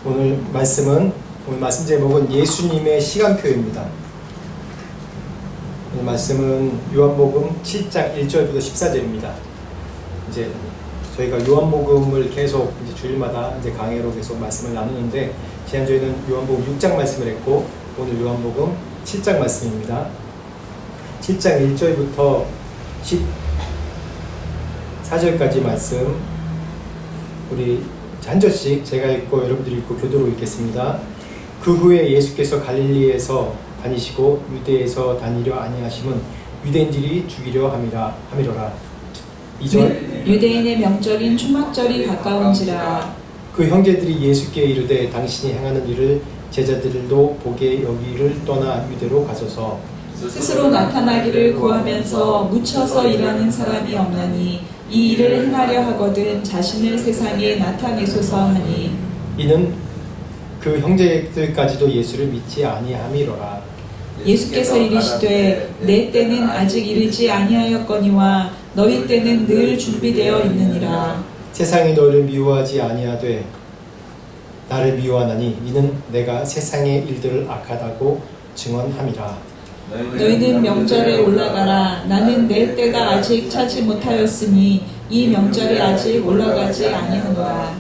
오늘 말씀 제목은 예수님의 시간표입니다. 오늘 말씀은 요한복음 7장 1절부터 14절입니다. 이제 저희가 요한복음을 계속 이제 주일마다 이제 강해로 계속 말씀을 나누는데, 지난주에는 요한복음 6장 말씀을 했고, 오늘 요한복음 7장 말씀입니다. 7장 1절부터 14절까지 말씀, 우리 한 절씩 제가 읽고 여러분들이 읽고 교도로 읽겠습니다. 그 후에 예수께서 갈릴리에서 다니시고 유대에서 다니려 아니하심은 유대인들이 죽이려 함이로라. 2절, 유대인의 명절인 초막절이 가까운지라. 그 형제들이 예수께 이르되 당신이 행하는 일을 제자들도 보게 여기를 떠나 유대로 가소서. 스스로 나타나기를 구하면서 묻혀서 일하는 사람이 없나니 이 일을 행하려 하거든 자신을 세상에 나타내소서 하니. 이는 그 형제들까지도 예수를 믿지 아니함이로라. 예수께서 이르시되 내 때는 아직 이르지 아니하였거니와 너희 때는 늘 준비되어 있느니라. 세상이 너를 미워하지 아니하되 나를 미워하나니 이는 내가 세상의 일들을 악하다고 증언함이라. 너희는 명절에 올라가라. 나는 내 때가 아직 차지 못하였으니 이 명절에 아직 올라가지 아니하노라.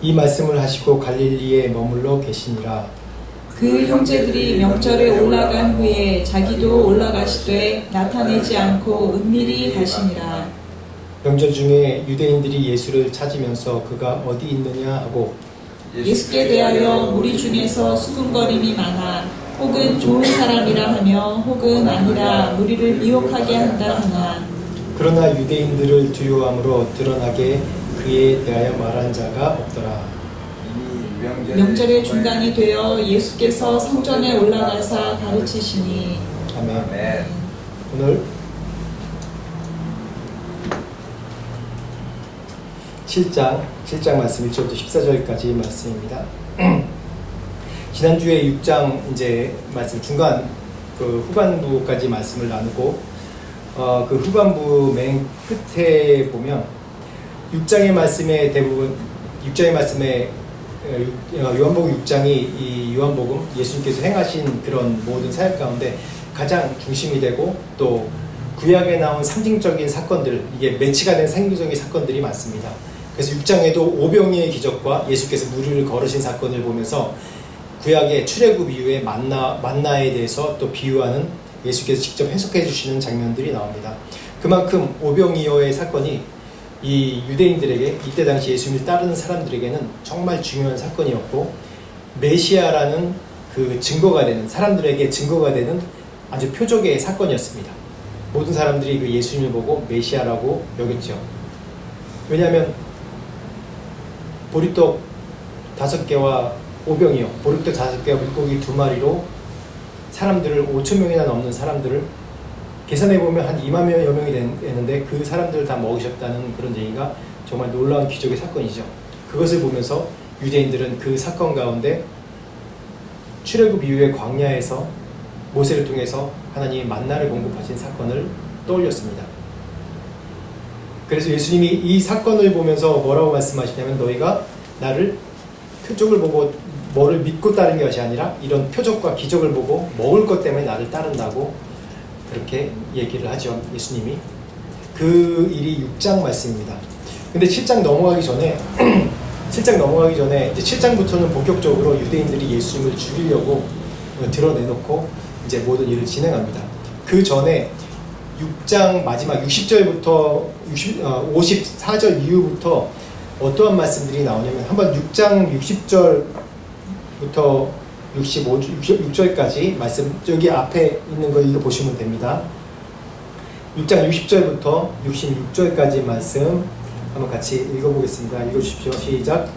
이 말씀을 하시고 갈릴리에 머물러 계시니라. 그 형제들이 명절에 올라간 후에 자기도 올라가시되 나타내지 않고 은밀히 가시니라. 명절 중에 유대인들이 예수를 찾으면서 그가 어디 있느냐 하고 예수께 대하여 무리 중에서 수군거림이 많아 혹은 좋은 사람이라 하며 혹은 아니라 무리를 미혹하게 한다 하나. 그러나 유대인들을 두려워함으로 드러나게 그에 대하여 말한 자가 없더라. 명절의 중간이 되어 예수께서 성전에 올라가사 가르치시니. 아멘. 오늘 7장 말씀 1절부터 14절까지 말씀입니다. 지난주에 6장 이제 말씀 중간 그 후반부까지 말씀을 나누고, 그 후반부 맨 끝에 보면 6장의 말씀의 대부분, 6장의 말씀에 요한복음 6장이 이 요한복음 예수님께서 행하신 그런 모든 사역 가운데 가장 중심이 되고, 또 구약에 나온 상징적인 사건들, 이게 매치가 된 상징적인 사건들이 많습니다. 그래서 6장에도 오병이의 기적과 예수께서 무리를 걸으신 사건을 보면서 구약의 출애굽 이후에 만나에 대해서 또 비유하는, 예수께서 직접 해석해 주시는 장면들이 나옵니다. 그만큼 오병이어의 사건이 이 유대인들에게, 이때 당시 예수님을 따르는 사람들에게는 정말 중요한 사건이었고, 메시아라는 그 증거가 되는, 사람들에게 증거가 되는 아주 표적의 사건이었습니다. 모든 사람들이 그 예수님을 보고 메시아라고 여겼죠. 왜냐하면 보리떡 5개와 오병이어, 보리떡 5개와 물고기 2마리로 사람들을 5,000명이나 넘는 사람들을 계산해보면 한 2만여 명이 되는데 그 사람들을 다 먹이셨다는 그런 얘기가 정말 놀라운 기적의 사건이죠. 그것을 보면서 유대인들은 그 사건 가운데 출애굽 이후에 광야에서 모세를 통해서 하나님이 만나를 공급하신 사건을 떠올렸습니다. 그래서 예수님이 이 사건을 보면서 뭐라고 말씀하시냐면, 너희가 나를 표적을 보고 뭐를 믿고 따르는 것이 아니라 이런 표적과 기적을 보고 먹을 것 때문에 나를 따른다고 그렇게 얘기를 하죠, 예수님이. 그 일이 6장 말씀입니다. 근데 7장 넘어가기 전에 이제 7장부터는 본격적으로 유대인들이 예수님을 죽이려고 드러내놓고 이제 모든 일을 진행합니다. 그 전에 6장 마지막 60절부터 54절 이후부터 어떠한 말씀들이 나오냐면, 한번 6장 60절부터 66절까지 말씀, 여기 앞에 있는 거 읽어보시면 됩니다. 6장 60절부터 66절까지 말씀 한번 같이 읽어보겠습니다. 읽어주십시오. 시작.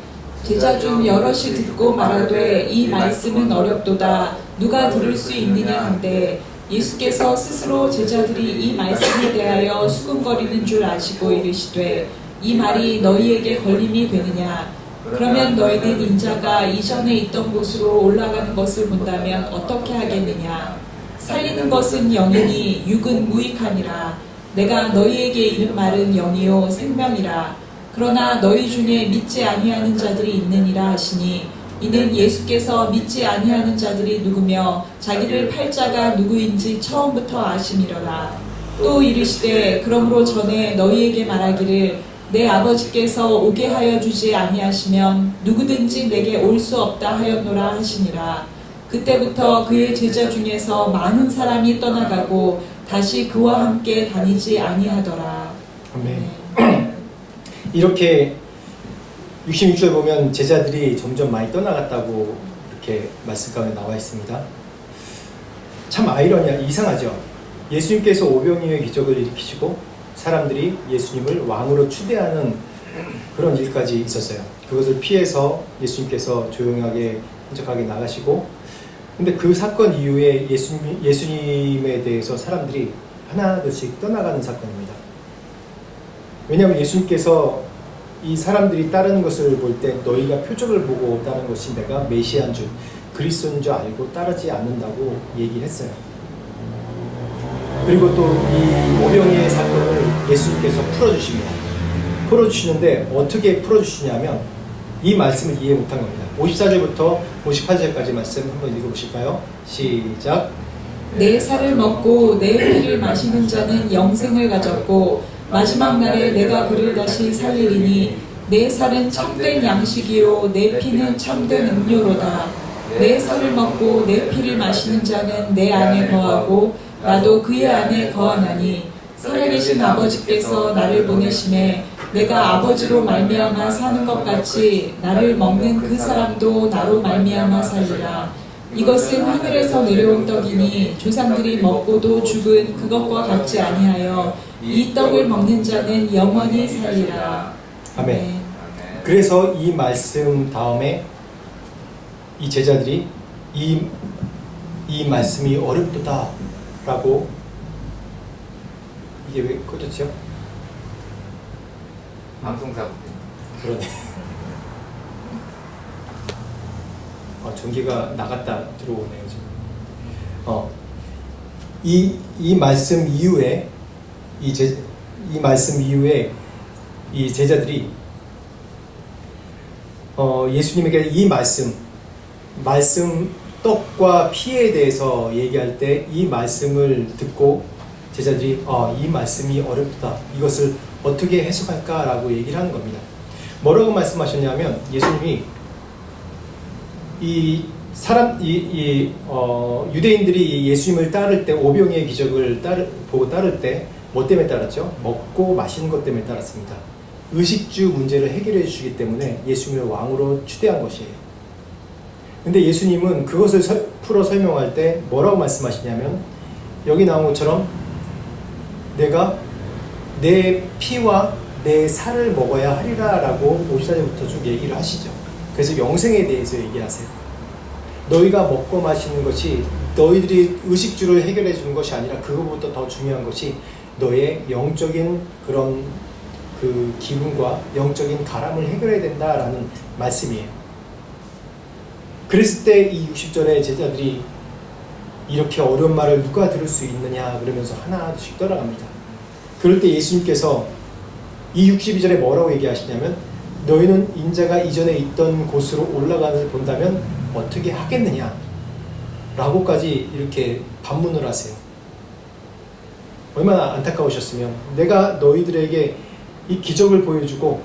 제자 중 여럿이 듣고 말하되 이 말씀은 어렵도다. 누가 들을 수 있느냐 한데, 예수께서 스스로 제자들이 이 말씀에 대하여 수군거리는 줄 아시고 이르시되 이 말이 너희에게 걸림이 되느냐. 그러면 너희는 인자가 이전에 있던 곳으로 올라가는 것을 본다면 어떻게 하겠느냐. 살리는 것은 영이니 육은 무익하니라. 내가 너희에게 이른 말은 영이요 생명이라. 그러나 너희 중에 믿지 아니하는 자들이 있느니라 하시니 이는 예수께서 믿지 아니하는 자들이 누구며 자기를 팔 자가 누구인지 처음부터 아심이로라. 또 이르시되 그러므로 전에 너희에게 말하기를 내 아버지께서 오게 하여 주지 아니하시면 누구든지 내게 올 수 없다 하였노라 하시니라. 그때부터 그의 제자 중에서 많은 사람이 떠나가고 다시 그와 함께 다니지 아니하더라. 아멘. 이렇게 66절 보면 제자들이 점점 많이 떠나갔다고 이렇게 말씀 가운데 나와 있습니다. 참 아이러니하, 이상하죠. 예수님께서 오병이어의 기적을 일으키시고 사람들이 예수님을 왕으로 추대하는 그런 일까지 있었어요. 그것을 피해서 예수님께서 조용하게 한적하게 나가시고, 근데 그 사건 이후에 예수님에 대해서 사람들이 하나둘씩 떠나가는 사건입니다. 왜냐하면 예수님께서 이 사람들이 따르는 것을 볼 때 너희가 표적을 보고 따르는 것이 내가 메시아인 줄, 그리스도인 줄 알고 따르지 않는다고 얘기했어요. 그리고 또 이 오병이의 사건을 예수님께서 풀어주십니다. 풀어주시는데 어떻게 풀어주시냐면 이 말씀을 이해 못한 겁니다. 54절부터 58절까지 말씀 한번 읽어보실까요? 시작. 내 살을 먹고 내 피를 마시는 자는 영생을 가졌고 마지막 날에 내가 그를 다시 살리리니 내 살은 참된 양식이요 내 피는 참된 음료로다. 내 살을 먹고 내 피를 마시는 자는 내 안에 거하고 나도 그의 안에 거하나니 살아계신 아버지께서 나를 보내심에 내가 아버지로 말미암아 사는 것 같이 나를 먹는 그 사람도 나로 말미암아 살리라. 이것은 하늘에서 내려온 떡이니 조상들이 먹고도 죽은 그것과 같지 아니하여 이 떡을 먹는 자는 영원히 살리라. 아멘. 그래서 이 말씀 다음에 이 제자들이 이 말씀이 어렵도다 라고, 이게 왜 꺼졌죠? 방송사고. 그러네. 전기가 나갔다 들어오네요 지금. 이 말씀 이후에 이 말씀 이후에 이 제자들이 예수님에게 이 말씀 떡과 피에 대해서 얘기할 때 이 말씀을 듣고 제자들이 이 말씀이 어렵다, 이것을 어떻게 해석할까라고 얘기를 하는 겁니다. 뭐라고 말씀하셨냐면 예수님이 유대인들이 예수님을 따를 때, 오병이의 기적을 보고 따를 때 뭐 때문에 따랐죠? 먹고 마시는 것 때문에 따랐습니다. 의식주 문제를 해결해 주시기 때문에 예수님을 왕으로 추대한 것이에요. 근데 예수님은 그것을 풀어 설명할 때 뭐라고 말씀하시냐면 여기 나온 것처럼 내가 내 피와 내 살을 먹어야 하리라 라고 54절부터 쭉 얘기를 하시죠. 그래서 영생에 대해서 얘기하세요. 너희가 먹고 마시는 것이 너희들이 의식주를 해결해 주는 것이 아니라 그것보다 더 중요한 것이 너의 영적인 그런 그 기분과 영적인 가람을 해결해야 된다라는 말씀이에요. 그랬을 때 이 60절에 제자들이 이렇게 어려운 말을 누가 들을 수 있느냐 그러면서 하나씩 떠나갑니다. 그럴 때 예수님께서 이 62절에 뭐라고 얘기하시냐면 너희는 인자가 이전에 있던 곳으로 올라가는 것을 본다면 어떻게 하겠느냐 라고까지 이렇게 반문을 하세요. 얼마나 안타까우셨으면 내가 너희들에게 이 기적을 보여주고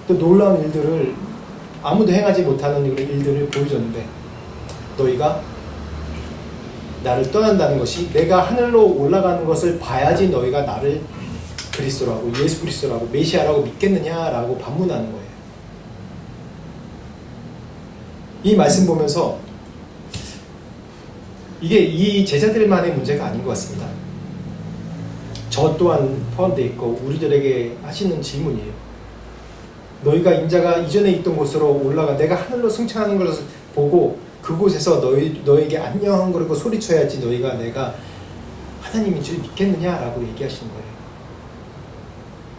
또 놀라운 일들을 아무도 행하지 못하는 일들을 보여줬는데 너희가 나를 떠난다는 것이 내가 하늘로 올라가는 것을 봐야지 너희가 나를 그리스도라고, 예수 그리스도라고, 메시아라고 믿겠느냐라고 반문하는 거예요. 이 말씀 보면서 이게 이 제자들만의 문제가 아닌 것 같습니다. 저 또한 포함되어 있고 우리들에게 하시는 질문이에요. 너희가 인자가 이전에 있던 곳으로 올라가 내가 하늘로 승천하는 것을 보고 그곳에서 너에게 안녕 그러고 소리쳐야지 너희가 내가 하나님인 줄 믿겠느냐라고 얘기하시는 거예요.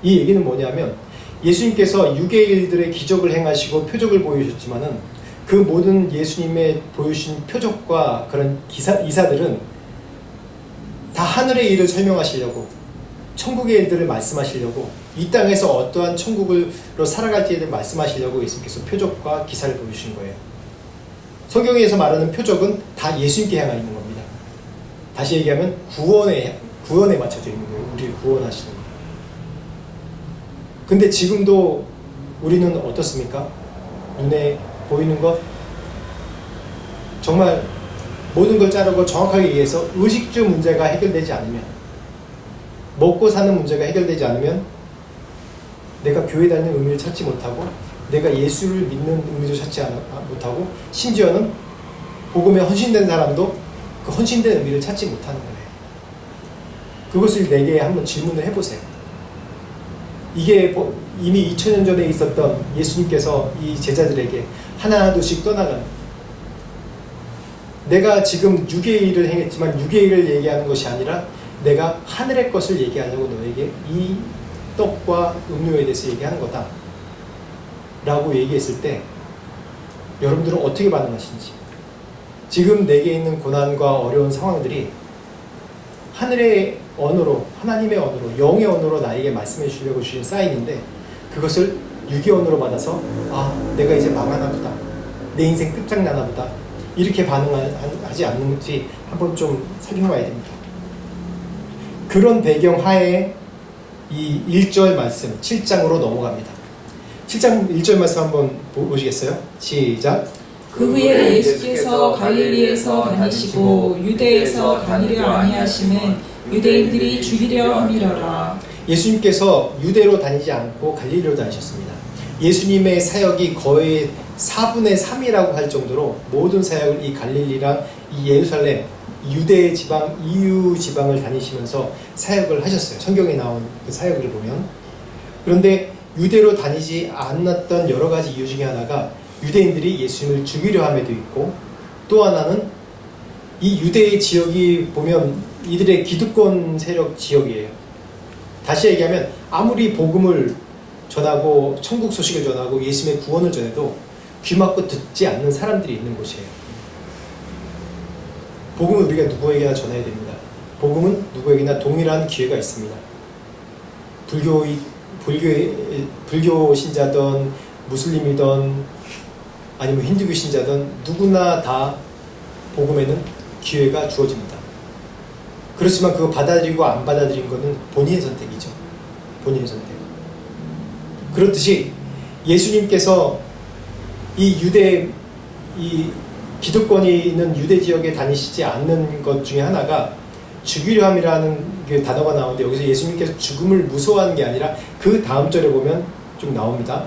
이 얘기는 뭐냐면 예수님께서 유대인들의 기적을 행하시고 표적을 보여주셨지만은 그 모든 예수님의 보여주신 표적과 그런 이사들은 다 하늘의 일을 설명하시려고, 천국의 일들을 말씀하시려고, 이 땅에서 어떠한 천국으로 살아갈지에 대해 말씀하시려고 예수님께서 표적과 기사를 보여주신 거예요. 성경에서 말하는 표적은 다 예수님께 향해 있는 겁니다. 다시 얘기하면 구원에 맞춰져 있는 거예요. 우리를 구원하시는 거예요. 근데 지금도 우리는 어떻습니까? 눈에 보이는 것? 정말 모든 걸 자르고 정확하게 얘기해서 의식주 문제가 해결되지 않으면, 먹고 사는 문제가 해결되지 않으면 내가 교회 다니는 의미를 찾지 못하고, 내가 예수를 믿는 의미도 찾지 못하고, 심지어는 복음에 헌신된 사람도 그 헌신된 의미를 찾지 못하는 거예요. 그것을 내게 한번 질문을 해보세요. 이게 이미 2000년 전에 있었던 예수님께서 이 제자들에게 하나둘씩 떠나가는, 내가 지금 육의 일을 행했지만 육의 일을 얘기하는 것이 아니라 내가 하늘의 것을 얘기하려고 너에게 이 떡과 음료에 대해서 얘기하는 거다 라고 얘기했을 때 여러분들은 어떻게 반응하시는지, 지금 내게 있는 고난과 어려운 상황들이 하늘의 언어로, 하나님의 언어로, 영의 언어로 나에게 말씀해 주려고 주신 사인인데, 그것을 육의 언어로 받아서 내가 이제 망하나 보다, 내 인생 끝장나나 보다, 이렇게 반응하지 않는지 한번 좀 살펴봐야 됩니다. 그런 배경 하에 이 1절 말씀 7장으로 넘어갑니다. 7장 1절 말씀 한번 보시겠어요? 시작. 그 후에 예수께서 갈릴리에서 다니시고 유대에서 다니려 아니하심은 유대인들이 죽이려 함이러라. 예수님께서 유대로 다니지 않고 갈릴리로 다니셨습니다. 예수님의 사역이 거의 4분의 3이라고 할 정도로 모든 사역을 이 갈릴리랑 이 예루살렘, 유대 지방, 이유 지방을 다니시면서 사역을 하셨어요. 성경에 나온 그 사역을 보면. 그런데 유대로 다니지 않았던 여러 가지 이유 중에 하나가 유대인들이 예수님을 죽이려 함에도 있고, 또 하나는 이 유대의 지역이 보면 이들의 기득권 세력 지역이에요. 다시 얘기하면 아무리 복음을 전하고 천국 소식을 전하고 예수님의 구원을 전해도 귀 막고 듣지 않는 사람들이 있는 곳이에요. 복음은 우리가 누구에게나 전해야 됩니다. 복음은 누구에게나 동일한 기회가 있습니다. 불교 신자든 무슬림이든 아니면 힌두교 신자든 누구나 다 복음에는 기회가 주어집니다. 그렇지만 그거 받아들이고 안 받아들인 것은 본인의 선택이죠. 본인의 선택. 그렇듯이 예수님께서 이 기득권이 있는 유대 지역에 다니시지 않는 것 중에 하나가 죽이려 함이라는 그 단어가 나오는데, 여기서 예수님께서 죽음을 무서워하는 게 아니라 그 다음 절에 보면 좀 나옵니다.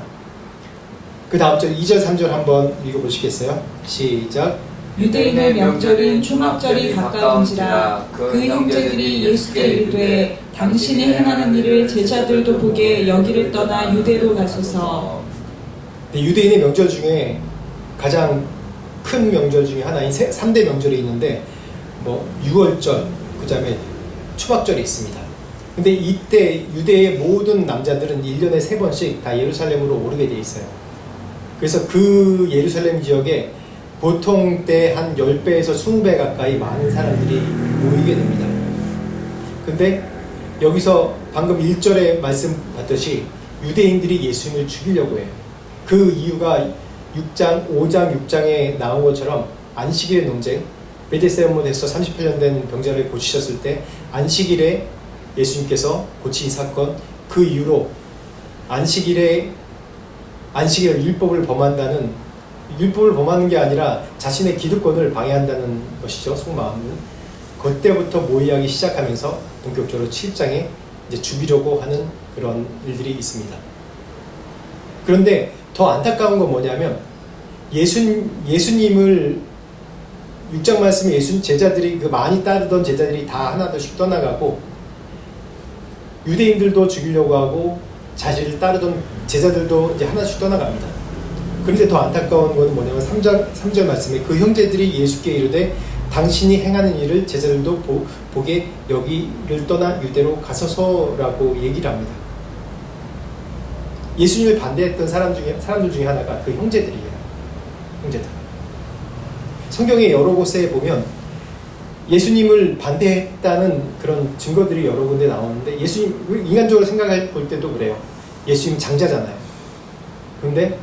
그 다음 절 2절 3절 한번 읽어보시겠어요? 시작. 유대인의 명절인 초막절이 가까운지라 그 형제들이 예수께 이르되 당신이 행하는 일을 제자들도 보게 여기를 떠나 유대로 가소서. 유대인의 명절 중에 가장 큰 명절 중에 하나인 3대 명절이 있는데, 뭐 6월절, 그 다음에 초막절이 있습니다. 근데 이때 유대의 모든 남자들은 1년에 3번씩 다 예루살렘으로 오르게 돼 있어요. 그래서 그 예루살렘 지역에 보통 때 한 10배에서 20배 가까이 많은 사람들이 모이게 됩니다. 근데 여기서 방금 1절에 말씀 봤듯이 유대인들이 예수님을 죽이려고 해요. 그 이유가 5장 6장에 나온 것처럼 안식일의 논쟁, 베데스다에서 38년 된 병자를 고치셨을 때 안식일에 예수님께서 고친 이 사건, 그 이후로 안식일을 율법을 범하는 게 아니라 자신의 기득권을 방해한다는 것이죠. 속마음은. 그때부터 모의하기 시작하면서 본격적으로 7장에 이제 죽이려고 하는 그런 일들이 있습니다. 그런데 더 안타까운 건 뭐냐면 예수님을 6장 말씀에 제자들이 그 많이 따르던 제자들이 다 하나둘씩 떠나가고 유대인들도 죽이려고 하고 자신을 따르던 제자들도 이제 하나씩 떠나갑니다. 그런데 더 안타까운 건 뭐냐면 3절 말씀에 그 형제들이 예수께 이르되 당신이 행하는 일을 제자들도 보게 여기를 떠나 유대로 가소서라고 얘기를 합니다. 예수님을 반대했던 사람들 중에 하나가 그 형제들이에요. 형제들. 성경의 여러 곳에 보면 예수님을 반대했다는 그런 증거들이 여러 군데 나오는데, 예수님, 인간적으로 생각해 볼 때도 그래요. 예수님 장자잖아요. 그런데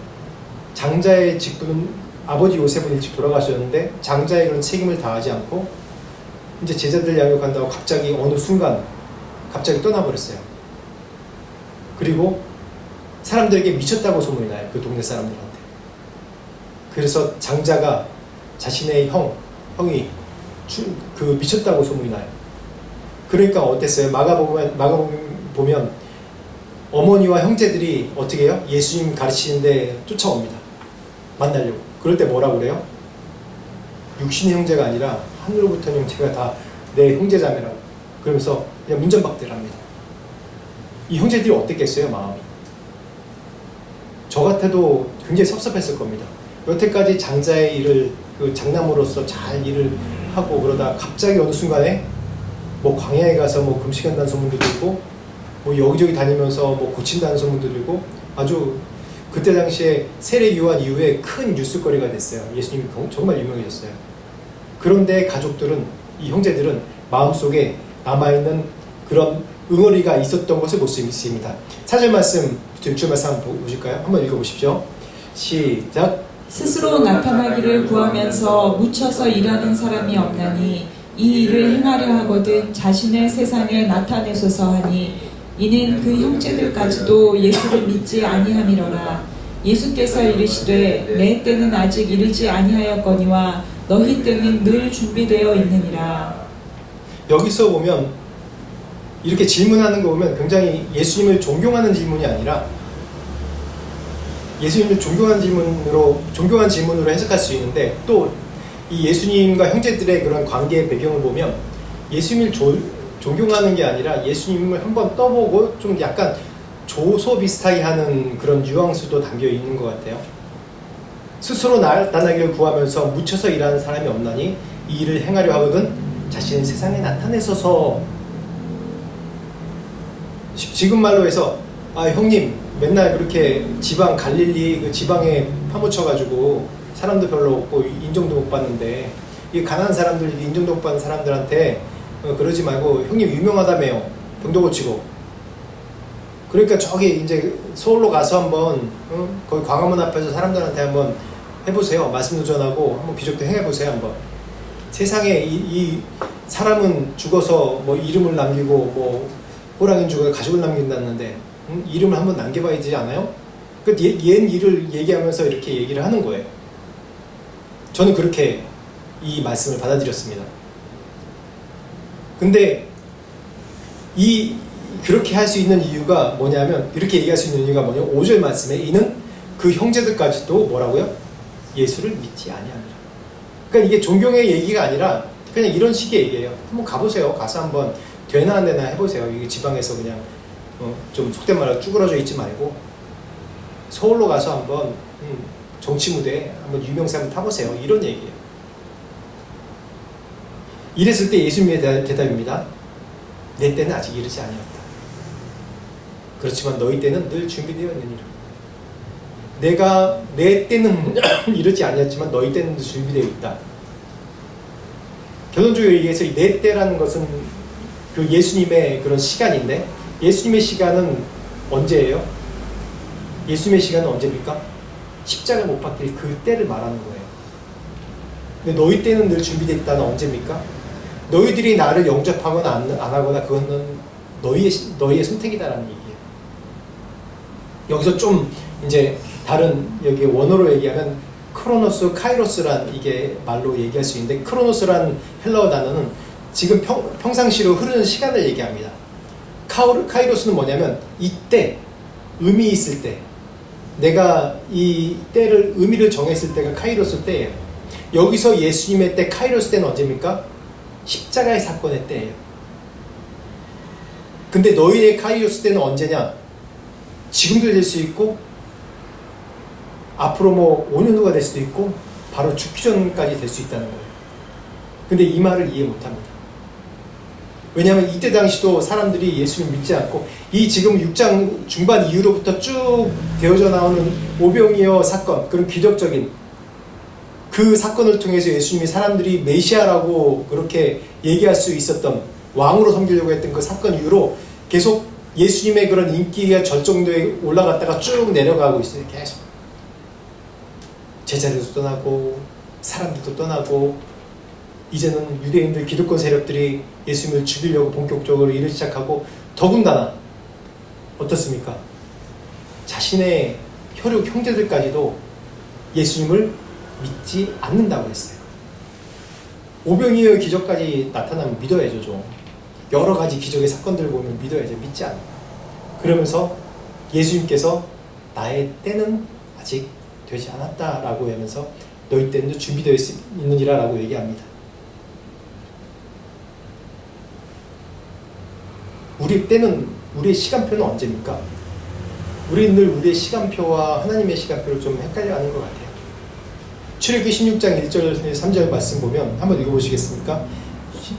장자의 직분은 아버지 요셉은 일찍 돌아가셨는데 장자의 그런 책임을 다하지 않고 이제 제자들 양육한다고 갑자기 어느 순간 갑자기 떠나버렸어요. 그리고 사람들에게 미쳤다고 소문이 나요. 그 동네 사람들한테. 그래서 장자가 자신의 형이 미쳤다고 소문이 나요. 그러니까 어땠어요? 마가복음 보면 어머니와 형제들이 어떻게 해요? 예수님 가르치는데 쫓아옵니다. 만나려고. 그럴 때 뭐라고 그래요? 육신의 형제가 아니라 하늘로부터 형제가 다 내 형제자매라고. 그러면서 그냥 문전박대를 합니다. 이 형제들이 어땠겠어요? 마음이. 저 같아도 굉장히 섭섭했을 겁니다. 여태까지 장자의 일을 장남으로서 잘 일을 하고 그러다 갑자기 어느 순간에 뭐 광야에 가서 뭐 금식한다는 소문도 들고 뭐 여기저기 다니면서 뭐 고친다는 소문도 들고 아주 그때 당시에 세례 요한 이후에 큰 뉴스거리가 됐어요. 예수님이 정말 유명해졌어요. 그런데 가족들은 이 형제들은 마음속에 남아있는 그런 응어리가 있었던 것을 볼 수 있습니다. 4절 말씀, 6절 말씀 한번 보실까요? 한번 읽어보십시오. 시작. 스스로 나타나기를 구하면서 묻혀서 일하는 사람이 없나니 이 일을 행하려 하거든 자신을 세상에 나타내소서 하니 이는 그 형제들까지도 예수를 믿지 아니함이로라. 예수께서 이르시되 내 때는 아직 이르지 아니하였거니와 너희 때는 늘 준비되어 있느니라. 여기서 보면 이렇게 질문하는 거 보면 굉장히 예수님을 존경하는 질문이 아니라 예수님을 존경한 질문으로 해석할 수 있는데 또 이 예수님과 형제들의 그런 관계의 배경을 보면 예수님을 존경하는 게 아니라 예수님을 한번 떠보고 좀 약간 조소 비슷하게 하는 그런 뉘앙스도 담겨 있는 것 같아요. 스스로 나타나기를 구하면서 묻혀서 일하는 사람이 없나니 이 일을 행하려 하거든 자신은 세상에 나타내소서. 지금 말로 해서 형님 맨날 그렇게 지방 갈릴리 그 지방에 파묻혀가지고 사람도 별로 없고 인정도 못 받는데 이 가난한 사람들 인정도 못 받는 사람들한테 그러지 말고 형님 유명하다며요. 병도 고치고. 그러니까 저기 이제 서울로 가서 한번 거기 광화문 앞에서 사람들한테 한번 해보세요. 말씀도 전하고 한번 기적도 행해보세요. 한번. 세상에 이 사람은 죽어서 뭐 이름을 남기고 뭐 호랑이는 죽어서 가족을 남긴다는데 이름을 한번 남겨봐야 되지 않아요? 그 옛 일을 얘기하면서 이렇게 얘기를 하는 거예요. 저는 그렇게 이 말씀을 받아들였습니다. 근데 그렇게 할 수 있는 이유가 뭐냐면 이렇게 얘기할 수 있는 이유가 뭐냐면 5절 말씀에 이는 그 형제들까지도 뭐라고요? 예수를 믿지 아니하니라. 그러니까 이게 존경의 얘기가 아니라 그냥 이런 식의 얘기예요. 한번 가보세요. 가서 한번 되나 안 되나 해보세요. 이 지방에서 그냥 좀 속된 말로 쭈그러져 있지 말고 서울로 가서 한번 정치 무대에 한번 유명세 한번 타보세요. 이런 얘기예요. 이랬을 때 예수님의 대답입니다. 내 때는 아직 이르지 아니었다. 그렇지만 너희 때는 늘 준비되어 있느니라. 내 때는 이르지 아니었지만 너희 때는 늘 준비되어 있다. 결론적으로 얘기해서 내 때라는 것은 그 예수님의 그런 시간인데 예수님의 시간은 언제예요? 예수님의 시간은 언제입니까? 십자가 못 박힐 그 때를 말하는 거예요. 근데 너희 때는 늘 준비되어 있다는 언제입니까? 너희들이 나를 영접하거나 안 하거나 그거는 너희의 선택이다라는 얘기예요. 여기서 좀 이제 다른 여기 원어로 얘기하면 크로노스, 카이로스란 이게 말로 얘기할 수 있는데 크로노스란 헬라어 단어는 지금 평상시로 흐르는 시간을 얘기합니다. 카이로스는 뭐냐면 이때, 의미 있을 때 내가 이 때를 의미를 정했을 때가 카이로스 때예요. 여기서 예수님의 때 카이로스 때는 언제입니까? 십자가의 사건의 때예요. 근데 너희의 카이로스 때는 언제냐? 지금도 될 수 있고 앞으로 뭐 5년 후가 될 수도 있고 바로 죽기 전까지 될 수 있다는 거예요. 근데 이 말을 이해 못합니다. 왜냐하면 이때 당시도 사람들이 예수를 믿지 않고 이 지금 6장 중반 이후로부터 쭉 되어져 나오는 오병이어 사건, 그런 기적적인 그 사건을 통해서 예수님이 사람들이 메시아라고 그렇게 얘기할 수 있었던, 왕으로 섬기려고 했던 그 사건 이후로 계속 예수님의 그런 인기가 절정도에 올라갔다가 쭉 내려가고 있어요. 계속 제자들도 떠나고 사람들도 떠나고 이제는 유대인들 기득권 세력들이 예수님을 죽이려고 본격적으로 일을 시작하고 더군다나 어떻습니까? 자신의 혈육 형제들까지도 예수님을 믿지 않는다고 했어요. 오병이어의 기적까지 나타나면 믿어야죠. 좀. 여러 가지 기적의 사건들을 보면 믿어야죠. 믿지 않아요. 그러면서 예수님께서 나의 때는 아직 되지 않았다라고 하면서 너희 때는 준비되어 있느니라 라고 얘기합니다. 우리 때는, 우리의 시간표는 언제입니까? 우리는 늘 우리의 시간표와 하나님의 시간표를 좀 헷갈려하는 것 같아요. 출애굽기 16장 1절 3절 말씀 보면 한번 읽어보시겠습니까?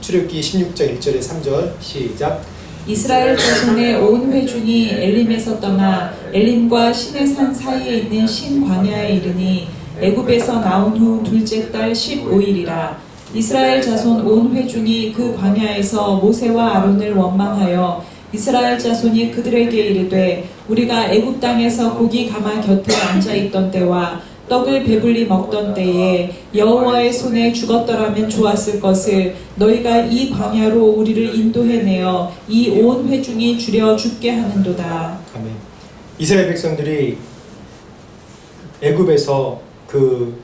출애굽기 16장 1절에 3절 시작. 이스라엘 자손의 온 회중이 엘림에서 떠나 엘림과 시내산 사이에 있는 신 광야에 이르니 애굽에서 나온 후 둘째 달 15일이라. 이스라엘 자손 온 회중이 그 광야에서 모세와 아론을 원망하여 이스라엘 자손이 그들에게 이르되 우리가 애굽 땅에서 고기 가마 곁에 앉아 있던 때와 떡을 배불리 먹던 때에 여호와의 손에 죽었더라면 좋았을 것을 너희가 이 광야로 우리를 인도해내어 이 온 회중이 주려 죽게 하는도다. 아멘. 이스라엘 백성들이 애굽에서 그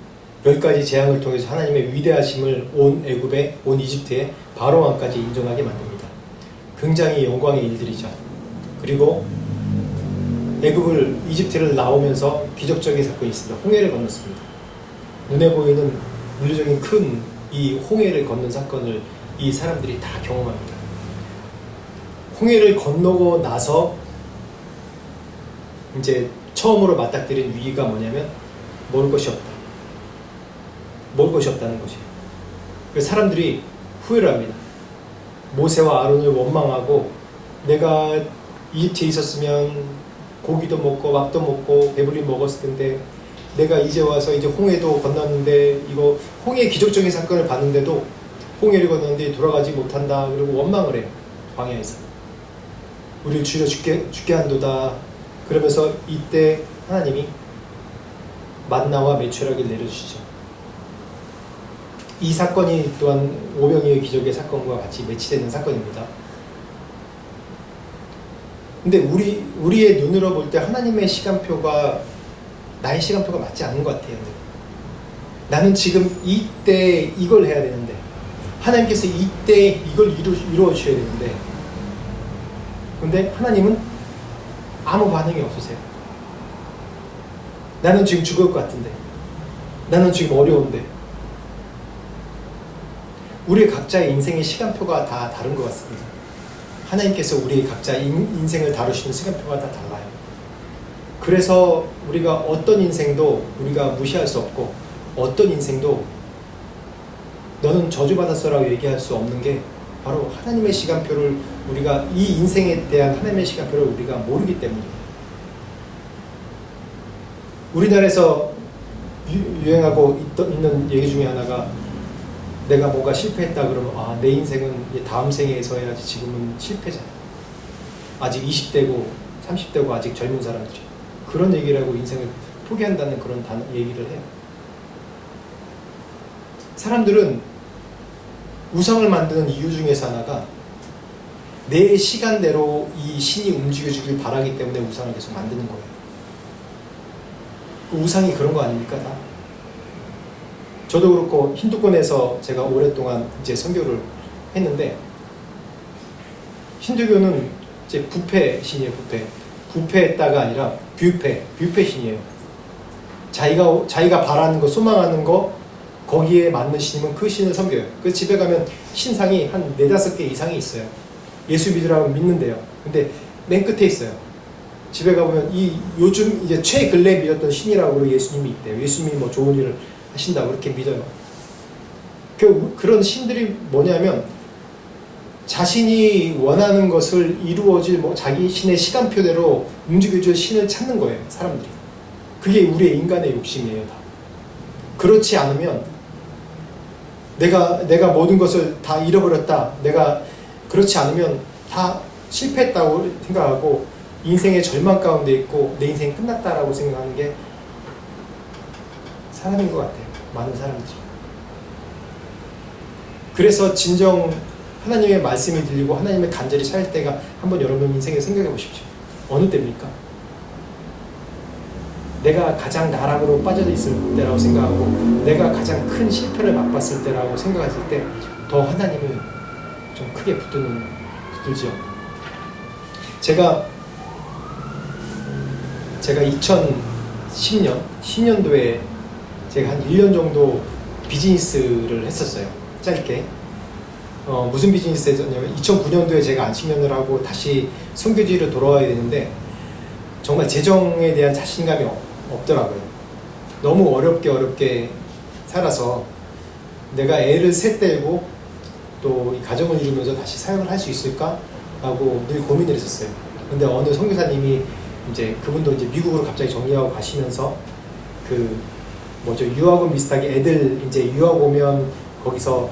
10가지 재앙을 통해서 하나님의 위대하심을 온 애굽에, 온 이집트에 바로 왕까지 인정하게 만듭니다. 굉장히 영광의 일들이죠. 그리고 애굽을, 이집트를 나오면서 기적적인 사건이 있습니다. 홍해를 건넜습니다. 눈에 보이는 물리적인 큰 이 홍해를 건넌 사건을 이 사람들이 다 경험합니다. 홍해를 건너고 나서 이제 처음으로 맞닥뜨린 위기가 뭐냐면 먹을 것이 없다. 먹을 것이 없다는 것이에요. 그래서 사람들이 후회를 합니다. 모세와 아론을 원망하고 내가 이집트에 있었으면 고기도 먹고 밥도 먹고 배불리 먹었을 텐데 내가 이제 와서 이제 홍해도 건넜는데 이거 홍해 기적적인 사건을 봤는데도 홍해를 건넜는데 돌아가지 못한다. 그리고 원망을 해요. 광야에서. 우리를 죽여 죽게 한도다. 그러면서 이때 하나님이 만나와 메추라기를 내려주시죠. 이 사건이 또한 오병이어의 기적의 사건과 같이 매치되는 사건입니다. 근데 우리의 눈으로 볼 때 하나님의 시간표가 나의 시간표가 맞지 않는 것 같아요. 나는 지금 이때 이걸 해야 되는데 하나님께서 이때 이걸 이루어 주셔야 되는데 근데 하나님은 아무 반응이 없으세요. 나는 지금 죽을 것 같은데 나는 지금 어려운데 우리 각자의 인생의 시간표가 다 다른 것 같습니다. 하나님께서 우리 각자 인생을 다루시는 시간표가 다 달라요. 그래서 우리가 어떤 인생도 우리가 무시할 수 없고 어떤 인생도 너는 저주받았어라고 얘기할 수 없는 게 바로 하나님의 시간표를 우리가 이 인생에 대한 하나님의 시간표를 우리가 모르기 때문이에요. 우리나라에서 유행하고 있는 얘기 중에 하나가 내가 뭔가 실패했다 그러면 내 인생은 다음 생에서 해야지 지금은 실패잖아. 아직 20대고 30대고 아직 젊은 사람들이 그런 얘기를 하고 인생을 포기한다는 그런 얘기를 해요. 사람들은 우상을 만드는 이유 중에서 하나가 내 시간대로 이 신이 움직여주길 바라기 때문에 우상을 계속 만드는 거예요. 그 우상이 그런 거 아닙니까? 다? 저도 그렇고 힌두권에서 제가 오랫동안 이제 선교를 했는데 힌두교는 이제 부패 신이에요. 부패했다가 아니라 뷔페 신이에요. 자기가 바라는 거, 소망하는 거 거기에 맞는 신이면 그 신을 섬겨요. 그 집에 가면 신상이 한 4-5개 이상이 있어요. 예수 믿으라고 믿는데요. 근데 맨 끝에 있어요. 집에 가보면 요즘 이제 최근래 믿었던 신이라고 예수님이 있대요. 예수님이 뭐 좋은 일을 하신다고 그렇게 믿어요. 그런 신들이 뭐냐면 자신이 원하는 것을 이루어질 자기 신의 시간표대로 움직여줄 신을 찾는 거예요. 사람들이. 그게 우리의 인간의 욕심이에요. 다. 그렇지 않으면 내가 모든 것을 다 잃어버렸다. 내가 그렇지 않으면 다 실패했다고 생각하고 인생의 절망 가운데 있고 내 인생이 끝났다라고 생각하는 게 사람인 것 같아요. 많은 사람들이. 그래서 진정 하나님의 말씀이 들리고 하나님의 간절히 찾을 때가 한번 여러분 인생에 생각해 보십시오. 어느 때입니까? 내가 가장 나락으로 빠져 있을 때라고 생각하고 내가 가장 큰 실패를 맛봤을 때라고 생각했을 때 더 하나님을 좀 크게 붙들죠. 제가 10년도에 제가 한 1년 정도 비즈니스를 했었어요. 짧게. 무슨 비즈니스 했었냐면 2009년도에 제가 안식년을 하고 다시 선교지로 돌아와야 되는데 정말 재정에 대한 자신감이 없더라고요. 너무 어렵게 살아서 내가 애를 셋 떼고 또 이 가정을 이루면서 다시 사역을 할 수 있을까? 라고 늘 고민을 했었어요. 근데 어느 선교사님이 이제 그분도 이제 미국으로 갑자기 정리하고 가시면서 유학원 비슷하게 애들 이제 유학 오면 거기서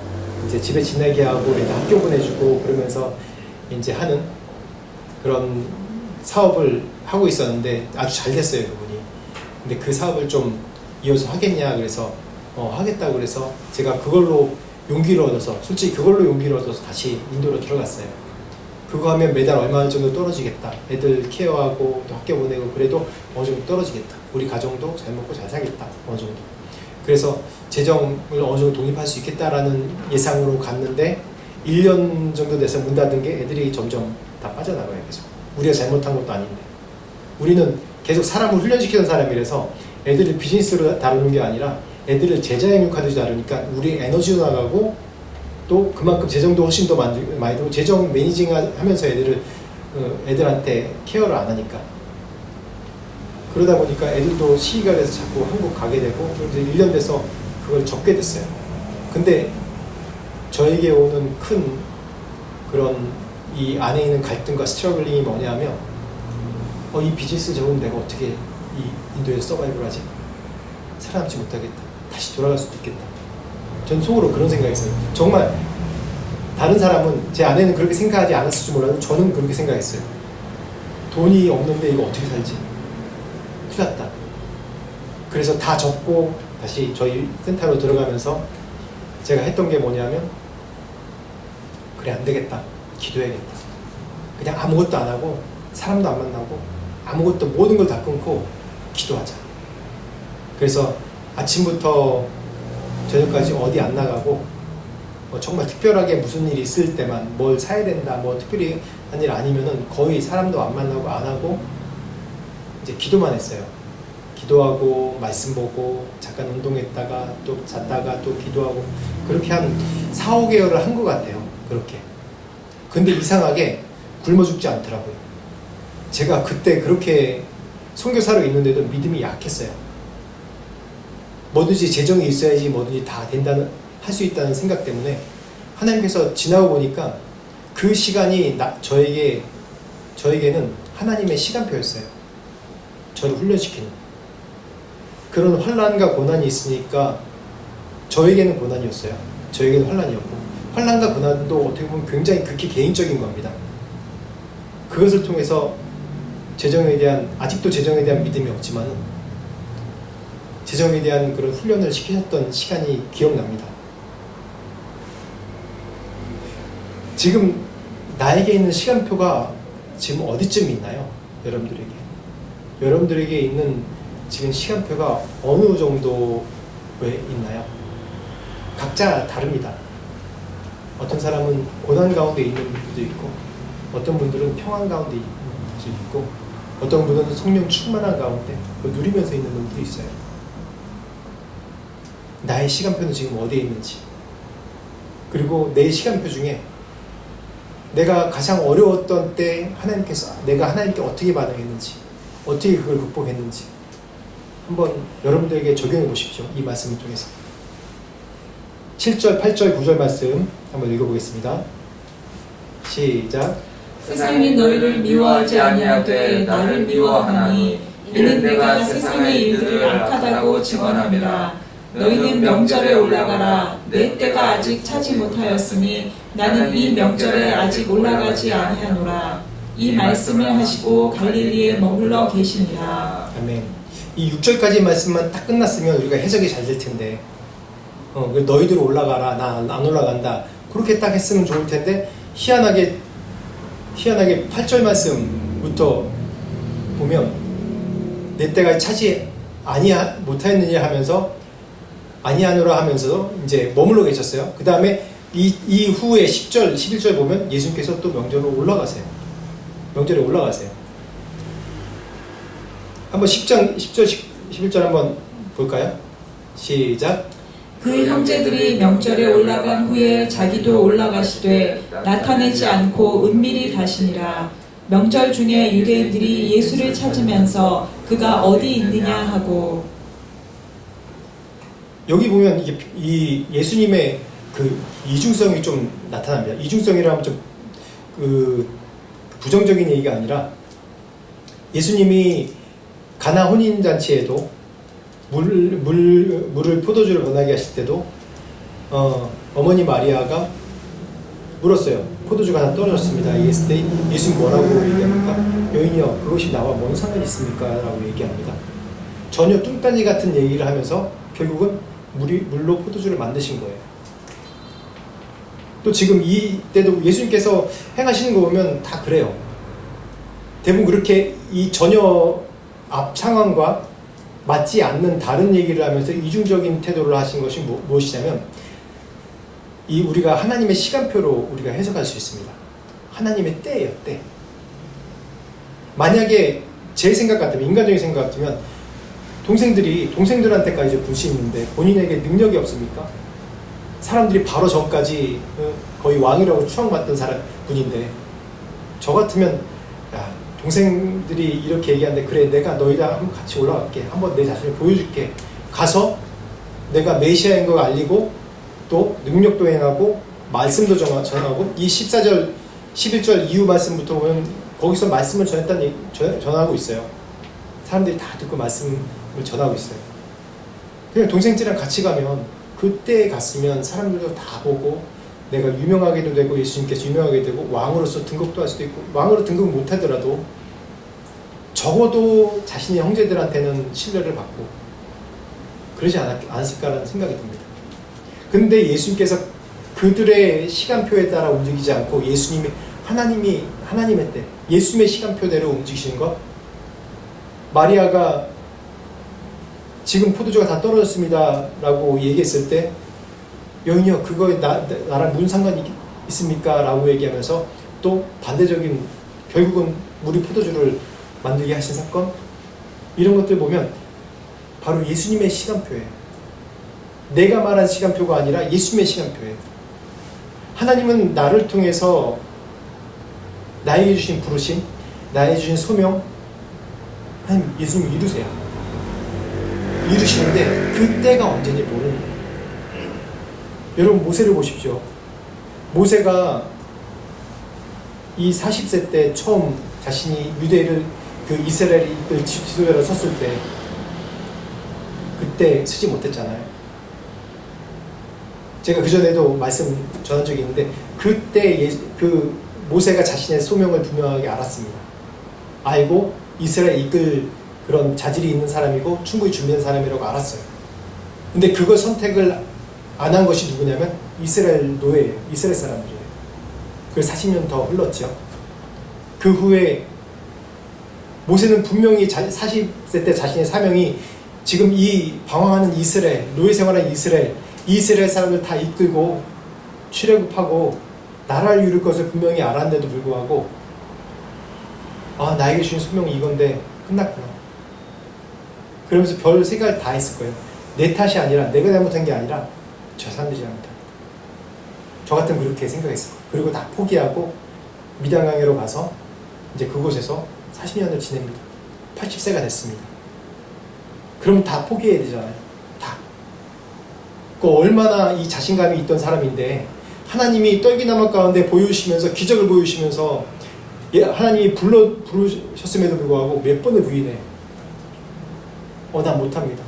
이제 집에 지내게 하고 애들 학교 보내주고 그러면서 이제 하는 그런 사업을 하고 있었는데 아주 잘 됐어요, 그분이. 근데 그 사업을 좀 이어서 하겠냐 그래서 하겠다고 그래서 제가 그걸로 용기를 얻어서 다시 인도로 들어갔어요. 그거 하면 매달 얼마 정도 떨어지겠다. 애들 케어하고 또 학교 보내고 그래도 어느 정도 떨어지겠다. 우리 가정도 잘 먹고 잘 살겠다. 어느 정도. 그래서 재정을 어느 정도 독립할 수 있겠다라는 예상으로 갔는데 1년 정도 돼서 문 닫은 게 애들이 점점 다 빠져나가요. 계속. 우리가 잘못한 것도 아닌데. 우리는 계속 사람을 훈련시키는 사람이라서 애들을 비즈니스로 다루는 게 아니라 애들을 제자 양육하듯이 다루니까 우리 에너지도 나가고 또 그만큼 재정도 훨씬 더 많이 들고 재정 매니징 하면서 애들한테 케어를 안 하니까 그러다 보니까 애들도 시기가 돼서 자꾸 한국 가게 되고 그래서 1년 돼서 그걸 접게 됐어요. 근데 저에게 오는 큰 그런 이 안에 있는 갈등과 스트러글링이 뭐냐면 이 비즈니스 적으면 내가 어떻게 이 인도에서 서바이벌 하지? 살아남지 못하겠다. 다시 돌아갈 수도 있겠다. 전 속으로 그런 생각이 있어요. 정말 다른 사람은 제 아내는 그렇게 생각하지 않았을지 몰라도 저는 그렇게 생각했어요. 돈이 없는데 이거 어떻게 살지? 큰일 났다. 그래서 다 접고 다시 저희 센터로 들어가면서 제가 했던 게 뭐냐면 그래 안 되겠다. 기도해야겠다. 그냥 아무것도 안 하고 사람도 안 만나고 아무것도 모든 걸 다 끊고 기도하자. 그래서 아침부터 저녁까지 어디 안 나가고 정말 특별하게 무슨 일이 있을 때만 뭘 사야 된다 뭐 특별히 한 일 아니면은 거의 사람도 안 만나고 안 하고 이제 기도만 했어요. 기도하고 말씀 보고 잠깐 운동했다가 또 잤다가 또 기도하고 그렇게 한 4-5개월을 한 것 같아요. 그렇게. 근데 이상하게 굶어 죽지 않더라고요. 제가 그때 그렇게 선교사로 있는데도 믿음이 약했어요. 뭐든지 재정이 있어야지 뭐든지 다 된다는 할 수 있다는 생각 때문에 하나님께서 지나고 보니까 그 시간이 저에게는 하나님의 시간표였어요. 저를 훈련시키는 그런 환난과 고난이 있으니까 저에게는 고난이었어요. 저에게는 환난이었고 환난과 고난도 어떻게 보면 굉장히 극히 개인적인 겁니다. 그것을 통해서 아직도 재정에 대한 믿음이 없지만 재정에 대한 그런 훈련을 시키셨던 시간이 기억납니다. 지금 나에게 있는 시간표가 지금 어디쯤 있나요? 여러분들에게 있는 지금 시간표가 어느 정도에 있나요? 각자 다릅니다. 어떤 사람은 고난 가운데 있는 분들도 있고 어떤 분들은 평안 가운데 있는 분들도 있고 어떤 분은 성령 충만한 가운데 누리면서 있는 분들도 있어요. 나의 시간표는 지금 어디에 있는지 그리고 내 시간표 중에 내가 가장 어려웠던 때 내가 하나님께 어떻게 반응했는지 어떻게 그걸 극복했는지 한번 여러분들에게 적용해 보십시오. 이 말씀을 통해서 7절, 8절, 9절 말씀 한번 읽어보겠습니다. 시작. 세상이 너희를 미워하지 아니하되 나를 미워하니 이는 내가 세상의 일들을 악하다고 증언함이라. 너희는 명절에 올라가라. 내 때가 아직 차지 못하였으니 나는 이 명절에 아직 올라가지 아니하노라. 이 말씀을 하시고 갈릴리에 머물러 계시니라. 아멘. 이 6절까지 말씀만 딱 끝났으면 우리가 해석이 잘 될 텐데 너희들 올라가라 나 안 올라간다 그렇게 딱 했으면 좋을 텐데 희한하게 8절 말씀부터 보면 내 때가 차지 못하였느냐 하면서 아니하노라 하면서 이제 머물러 계셨어요. 그 다음에 이후에 10절 11절 보면 예수님께서 또 명절에 올라가세요. 한번 10절 11절 한번 볼까요? 시작. 그 형제들이 명절에 올라간 후에 자기도 올라가시되 나타내지 않고 은밀히 가시니라. 명절 중에 유대인들이 예수를 찾으면서 그가 어디 있느냐 하고. 여기 보면 이 예수님의 그 이중성이 좀 나타납니다. 이중성이라면 좀 그 부정적인 얘기가 아니라 예수님이 가나 혼인 잔치에도 물을 포도주를 변하게 하실 때도 어머니 마리아가 물었어요. 포도주가 다 떨어졌습니다. 얘기했을 때 예수님 뭐라고 얘기합니까? 여인이여 그것이 나와 뭔 상관이 있습니까? 라고 얘기합니다. 전혀 뚱딴지 같은 얘기를 하면서 결국은 물로 포도주를 만드신 거예요. 또 지금 이때도 예수님께서 행하시는 거 보면 다 그래요. 대부분 그렇게 이 전혀 앞 상황과 맞지 않는 다른 얘기를 하면서 이중적인 태도를 하신 것이 무엇이냐면 우리가 하나님의 시간표로 우리가 해석할 수 있습니다. 하나님의 때예요, 때. 만약에 제 생각 같으면, 인간적인 생각 같으면 동생들한테까지 불신이 있는데 본인에게 능력이 없습니까? 사람들이 바로 전까지 거의 왕이라고 추앙받던 분인데 저 같으면 야, 동생들이 이렇게 얘기하는데 그래 내가 너희랑 한번 같이 올라갈게. 한번 내 자신을 보여줄게. 가서 내가 메시아인 걸 알리고 또 능력도 행하고 말씀도 전하고 이 14절 11절 이후 말씀부터 보면 거기서 말씀을 전하고 있어요. 사람들이 다 듣고 말씀을 전하고 있어요. 그냥 동생들이랑 같이 가면 그때 갔으면 사람들도 다 보고 내가 유명하게도 되고 예수님께서 유명하게 되고 왕으로서 등극도 할 수도 있고 왕으로 등극 못하더라도 적어도 자신의 형제들한테는 신뢰를 받고 그러지 않았을까라는 생각이 듭니다. 근데 예수님께서 그들의 시간표에 따라 움직이지 않고 하나님의 때 예수님의 시간표대로 움직이시는 것. 마리아가 지금 포도주가 다 떨어졌습니다 라고 얘기했을 때 여인이요 그거에 나랑 무슨 상관이 있습니까? 라고 얘기하면서 또 반대적인 결국은 물이 포도주를 만들게 하신 사건 이런 것들 보면 바로 예수님의 시간표예요. 내가 말한 시간표가 아니라 예수님의 시간표예요. 하나님은 나를 통해서 나에게 주신 부르심, 나에게 주신 소명 하나님 예수님 이루시는데 그때가 언제인지 모르는 거예요. 여러분 모세를 보십시오. 모세가 이 40세 때 처음 자신이 유대를 이스라엘의 지도자로 섰을 때 그때 쓰지 못했잖아요. 제가 그전에도 말씀 전한 적이 있는데 그때 모세가 자신의 소명을 분명하게 알았습니다. 알고 이스라엘 이끌 그런 자질이 있는 사람이고 충분히 준비된 사람이라고 알았어요. 근데 그걸 선택을 안 한 것이 누구냐면 이스라엘 노예예요. 이스라엘 사람들이에요. 그 40년 더 흘렀죠. 그 후에 모세는 분명히 40세 때 자신의 사명이 지금 이 방황하는 이스라엘, 노예 생활하는 이스라엘 사람들 다 이끌고 출애굽하고 나라를 이룰 것을 분명히 알았는데도 불구하고 나에게 주신 소명이 이건데 끝났구나. 그러면서 별 생각을 다 했을 거예요. 내 탓이 아니라 내가 잘못한 게 아니라 저 사람들이 잘못한. 저 같으면 그렇게 생각했을 거예요. 그리고 다 포기하고 미단강으로 가서 이제 그곳에서 40년을 지냅니다. 80세가 됐습니다. 그럼 다 포기해야 되잖아요. 다. 얼마나 이 자신감이 있던 사람인데 하나님이 떨기나무 가운데 보여주시면서 기적을 보여주시면서 하나님이 부르셨음에도 불구하고 몇 번을 부인해. 난 못합니다.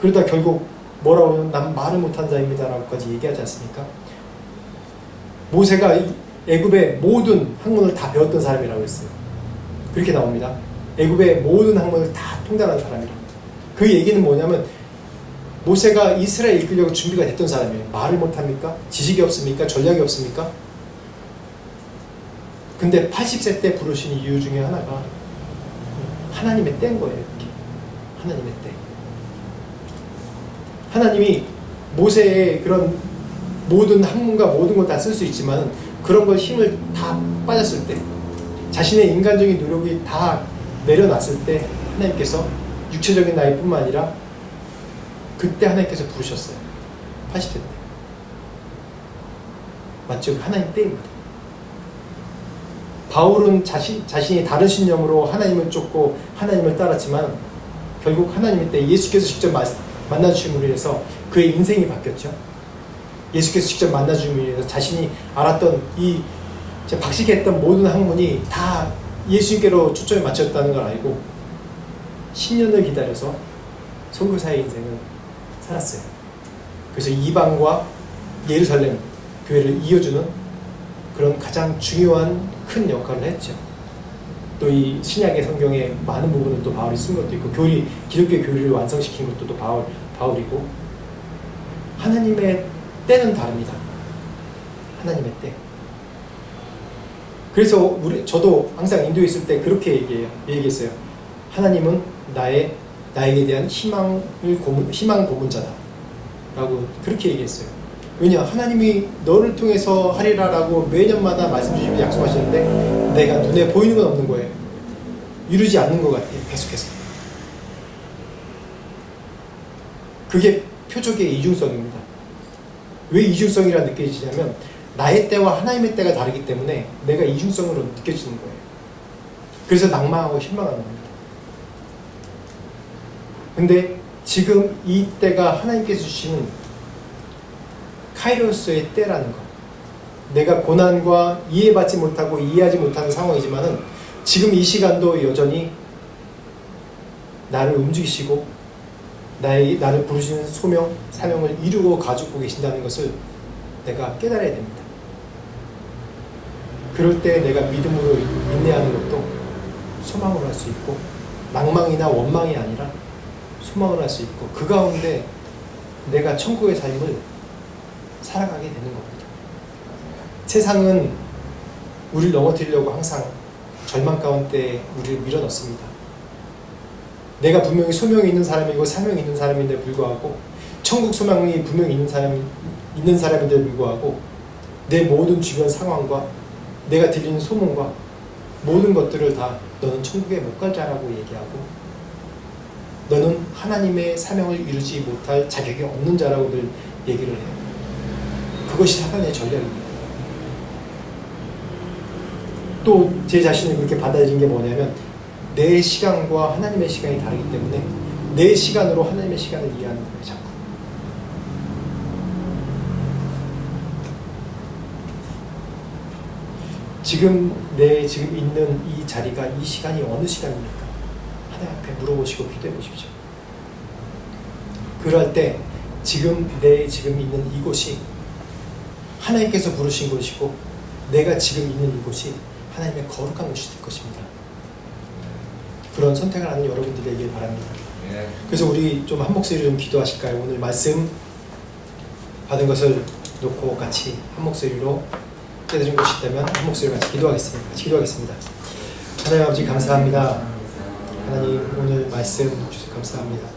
그러다 결국 뭐라고 하면 난 말을 못한 자입니다 라고까지 얘기하지 않습니까? 모세가 애굽의 모든 학문을 다 배웠던 사람이라고 했어요. 그렇게 나옵니다. 애굽의 모든 학문을 다 통달한 사람이라. 그 얘기는 뭐냐면 모세가 이스라엘 이끌려고 준비가 됐던 사람이에요. 말을 못합니까? 지식이 없습니까? 전략이 없습니까? 근데 80세 때 부르신 이유 중에 하나가 하나님의 때인 거예요. 이렇게. 하나님의 때. 하나님이 모세의 그런 모든 학문과 모든 걸 다 쓸 수 있지만 그런 걸 힘을 다 빠졌을 때, 자신의 인간적인 노력이 다 내려놨을 때 하나님께서 육체적인 나이뿐만 아니라 그때 하나님께서 부르셨어요. 80세 때. 맞죠? 하나님 때입니다. 바울은 자신이 다른 신념으로 하나님을 쫓고 하나님을 따랐지만 결국 하나님의 때 예수께서 직접 만나주심으로 인해서 그의 인생이 바뀌었죠. 예수께서 직접 만나주심으로 인해서 자신이 알았던 이 박식했던 모든 학문이 다 예수님께로 초점이 맞췄다는 걸 알고 10년을 기다려서 선교사의 인생을 살았어요. 그래서 이방과 예루살렘 교회를 이어주는 그런 가장 중요한 큰 역할을 했죠. 또 이 신약의 성경에 많은 부분을 또 바울이 쓴 것도 있고 기독교 교리를 완성시킨 것도 또 바울이고 하나님의 때는 다릅니다. 하나님의 때. 그래서 저도 항상 인도에 있을 때 그렇게 얘기했어요. 하나님은 나에게 대한 희망 고문자다 라고 그렇게 얘기했어요. 왜냐? 하나님이 너를 통해서 하리라라고 매년마다 말씀 주시고 약속하시는데 내가 눈에 보이는 건 없는 거예요. 이루지 않는 것 같아요. 계속해서. 그게 표적의 이중성입니다. 왜 이중성이라 느껴지냐면 나의 때와 하나님의 때가 다르기 때문에 내가 이중성으로 느껴지는 거예요. 그래서 낭망하고 실망하는 겁니다. 근데 지금 이 때가 하나님께서 주시는 카이로스의 때라는 것. 내가 고난과 이해받지 못하고 이해하지 못하는 상황이지만은 지금 이 시간도 여전히 나를 움직이시고 나를 부르시는 소명, 사명을 이루고 가지고 계신다는 것을 내가 깨달아야 됩니다. 그럴 때 내가 믿음으로 인내하는 것도 소망으로 할 수 있고 낭망이나 원망이 아니라 소망을 할 수 있고 그 가운데 내가 천국의 삶을 살아가게 되는 겁니다. 세상은 우리를 넘어뜨리려고 항상 절망 가운데 우리를 밀어넣습니다. 내가 분명히 소명이 있는 사람이고 사명이 있는 사람인데 불구하고 천국 소망이 분명히 있는 사람인데 불구하고 내 모든 주변 상황과 내가 들리는 소문과 모든 것들을 다 너는 천국에 못 갈 자라고 얘기하고 너는 하나님의 사명을 이루지 못할 자격이 없는 자라고 늘 얘기를 해요. 그것이 사단의 전략입니다. 또 제 자신을 그렇게 받아들인 게 뭐냐면 내 시간과 하나님의 시간이 다르기 때문에 내 시간으로 하나님의 시간을 이해하는 거예요. 자꾸. 지금 있는 이 자리가 이 시간이 어느 시간입니까? 하나님 앞에 물어보시고 기도해 보십시오. 그럴 때 지금 있는 이곳이 하나님께서 부르신 곳이고 내가 지금 있는 이곳이 하나님의 거룩한 곳이 될 것입니다. 그런 선택을 하는 여러분들에게 바랍니다. 그래서 우리 좀 한 목소리로 좀 기도하실까요? 오늘 말씀 받은 것을 놓고 같이 한 목소리로 깨달은 것이 있다면 한 목소리로 같이 기도하겠습니다. 하나님 아버지 감사합니다. 하나님 오늘 말씀 주셔서 감사합니다.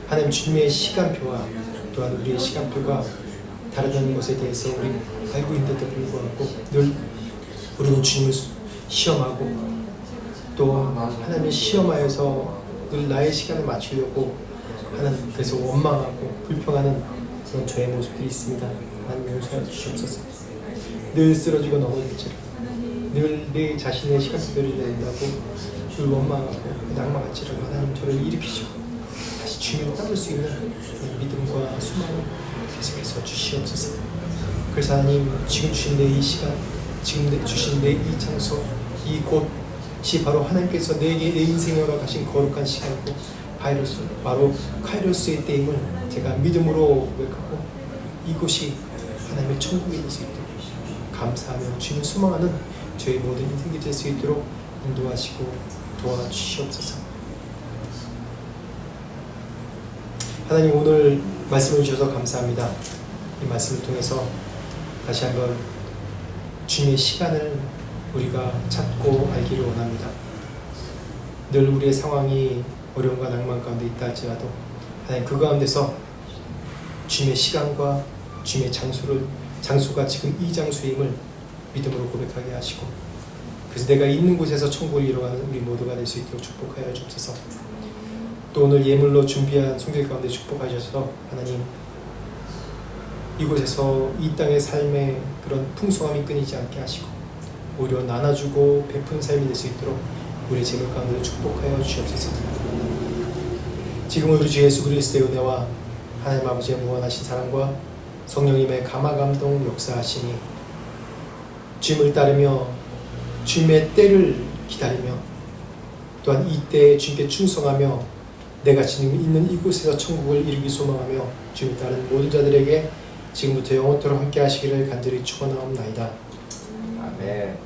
하나님 주님의 시간표와 또한 우리의 시간표가 다르다는 것에 대해서 우리 알고 있는데도 불구하고 늘 우리는 주님을 시험하고 또 하나님의 시험하여서 늘 나의 시간을 맞추려고 하는 그래서 원망하고 불평하는 그런 저의 모습들이 있습니다. 하나님 용서해 주시옵소서. 늘 쓰러지고 넘어질지라 늘 내 자신의 시간표를 낸다고 늘 원망하고 낭망할지라도 하나님 저를 일으키시고 다시 주님을 따를 수 있는 믿음과 소망을 계속해서 주시옵소서. 그래서 하나님 지금 주신 내 이 시간 지금 주신 내 이 장소 이곳이 바로 하나님께서 내 인생에 허락하신 거룩한 시간이고 바로 카이로스의 때임을 제가 믿음으로 고백하고 이곳이 하나님의 천국이 될 수 있도록 감사하며 주님 수망하는 저희 모든 인생이 될 수 있도록 인도하시고 도와주시옵소서. 하나님, 오늘 말씀을 주셔서 감사합니다. 이 말씀을 통해서 다시 한번 주님의 시간을 우리가 찾고 알기를 원합니다. 늘 우리의 상황이 어려움과 낭만 가운데 있다 할지라도 하나님, 그 가운데서 주님의 시간과 주님의 장소가 지금 이 장소임을 믿음으로 고백하게 하시고, 그래서 내가 있는 곳에서 천국을 이뤄가는 우리 모두가 될 수 있도록 축복하여 주옵소서. 또 오늘 예물로 준비한 손길 가운데 축복하셔서 하나님, 이곳에서 이 땅의 삶의 그런 풍성함이 끊이지 않게 하시고 오히려 나눠주고 베푸는 삶이 될 수 있도록 우리 재물 가운데 축복하여 주옵소서. 지금 우리 주 예수 그리스도의 은혜와 하나님 아버지의 무한하신 사랑과 성령님의 감화감동 역사하시니 주님을 따르며 주님의 때를 기다리며 또한 이 때에 주님께 충성하며 내가 지금 있는 이곳에서 천국을 이루기 소망하며 주님을 따르는 모든 자들에게 지금부터 영원토록 함께 하시기를 간절히 축원하옵나이다. 아멘.